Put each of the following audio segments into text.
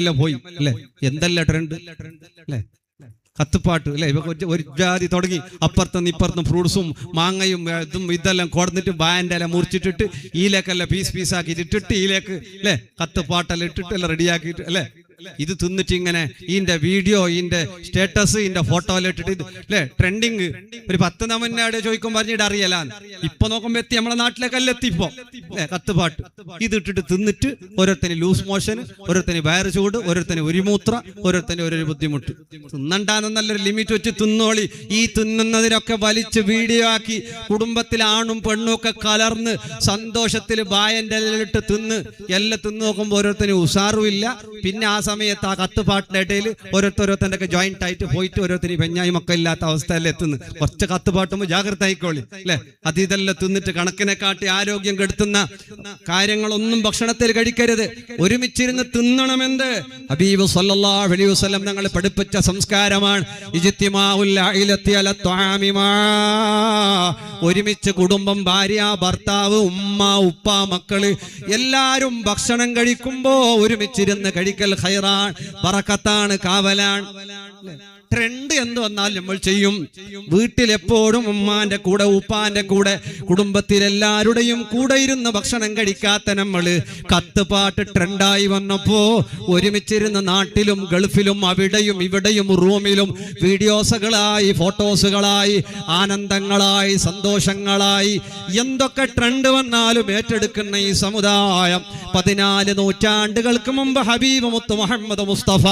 എല്ലാം പോയി അല്ലെ, എന്തെല്ലാം ട്രെൻഡ് അല്ലെ, കത്തുപാട്ട് അല്ലെ. ഒരു ജാതി തുടങ്ങി അപ്പുറത്തുനിന്ന് ഇപ്പുറത്തും ഫ്രൂട്ട്സും മാങ്ങയും ഇതെല്ലാം കൊടുത്തിട്ട് ബാൻ്റെ എല്ലാം മുറിച്ചിട്ടിട്ട് ഈലേക്കെല്ലാം പീസാക്കി ഇട്ടിട്ട് ഈലേക്ക് അല്ലെ കത്തുപാട്ടെല്ലാം ഇട്ടിട്ട് എല്ലാം റെഡിയാക്കിയിട്ട് അല്ലെ. ഇത് തിന്നിട്ട് ഇങ്ങനെ ഇതിന്റെ വീഡിയോ, ഇതിന്റെ സ്റ്റാറ്റസ്, ഇതിന്റെ ഫോട്ടോ എല്ലാം ഇട്ടിട്ട് ഇത് അല്ലെ ട്രെൻഡിങ്. ഒരു 10 നമ്മന്നോട് ചോദിക്കും പറഞ്ഞിട്ട് അറിയലാന്ന്. ഇപ്പൊ നോക്കുമ്പോ എത്തി നമ്മളെ നാട്ടിലേക്കല്ല എത്തിപ്പോ അല്ലെ കത്തുപാട്ട്. ഇത് ഇട്ടിട്ട് തിന്നിട്ട് ഓരോരുത്തന് ലൂസ് മോഷൻ, ഓരോരുത്തന് വയറ് ചൂട്, ഓരോരുത്തന് ഉരിമൂത്ര, ഓരോരുത്തന് ഓരോ ബുദ്ധിമുട്ട്. തിന്നണ്ടാന്ന് നല്ലൊരു ലിമിറ്റ് വെച്ച് തിന്നോളി. ഈ തിന്നുന്നതിനൊക്കെ വലിച്ച് വീഡിയോ ആക്കി കുടുംബത്തിൽ ആണും പെണ്ണും ഒക്കെ കലർന്ന് സന്തോഷത്തിൽ ബായന്റെ ഇട്ട് തിന്ന് എല്ലാം തിന്ന് നോക്കുമ്പോ ഓരോരുത്തന് ഉഷാറും ഇല്ല. പിന്നെ ആ സമയത്ത് ആ കത്തുപാട്ടിന്റെ ഇടയിൽ ഓരോരുത്തരൊക്കെ ജോയിന്റ് ആയിട്ട് പോയിട്ട് ഓരോരുത്തർ പെഞ്ഞായി മക്ക ഇല്ലാത്ത അവസ്ഥയിൽ എത്തുന്നു. കുറച്ച് കത്തുപാട്ടുമ്പോ ജാഗ്രത ആയിക്കോളി അല്ലെ. അത് ഇതെല്ലാം തിന്നിട്ട് കണക്കിനെ കാട്ടി ആരോഗ്യം കെടുത്തുന്ന കാര്യങ്ങളൊന്നും ഭക്ഷണത്തിൽ കഴിക്കരുത്. ഒരുമിച്ചിരുന്ന് തിന്നണമെന്ന് ഹബീബ് സല്ലല്ലാഹു അലൈഹി വസല്ലം ഞങ്ങൾ പഠിപ്പിച്ച സംസ്കാരമാണ്. ഒരുമിച്ച് കുടുംബം, ഭാര്യ, ഭർത്താവ്, ഉമ്മ, ഉപ്പ, മക്കള് എല്ലാരും ഭക്ഷണം കഴിക്കുമ്പോ ഒരുമിച്ചിരുന്ന് കഴിക്കൽ ഖൈറാൻ, ബറക്കത്താണ്, കാവലാണ്. ട്രെൻഡ് എന്ത് വന്നാൽ നമ്മൾ ചെയ്യും. വീട്ടിലെപ്പോഴും ഉമ്മാന്റെ കൂടെ ഉപ്പാന്റെ കൂടെ കുടുംബത്തിലെല്ലാവരുടെയും കൂടെ ഇരുന്ന് ഭക്ഷണം കഴിക്കാത്ത നമ്മള് കത്തുപാട്ട് ട്രെൻഡായി വന്നപ്പോ ഒരുമിച്ചിരുന്ന് നാട്ടിലും ഗൾഫിലും അവിടെയും ഇവിടെയും റൂമിലും വീഡിയോസുകളായി, ഫോട്ടോസുകളായി, ആനന്ദങ്ങളായി, സന്തോഷങ്ങളായി എന്തൊക്കെ ട്രെൻഡ് വന്നാലും ഏറ്റെടുക്കുന്ന ഈ സമുദായം 14 നൂറ്റാണ്ടുകൾക്ക് മുമ്പ് ഹബീബ് മുത്ത് മുഹമ്മദ് മുസ്തഫ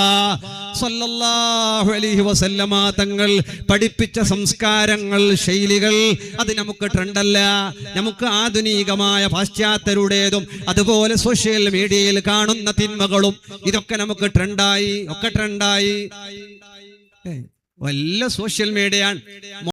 സല്ലല്ലാഹു അലൈഹി വസല്ലമ തങ്ങൾ പഠിപ്പിച്ച സംസ്കാരങ്ങൾ, ശൈലികൾ അത് നമുക്ക് ട്രെൻഡല്ല. നമുക്ക് ആധുനികമായ പാശ്ചാത്യരുടേതും അതുപോലെ സോഷ്യൽ മീഡിയയിൽ കാണുന്ന തിന്മകളും ഇതൊക്കെ നമുക്ക് ട്രെൻഡായി, ഒക്കെ ട്രെൻഡായി. വല്ല സോഷ്യൽ മീഡിയ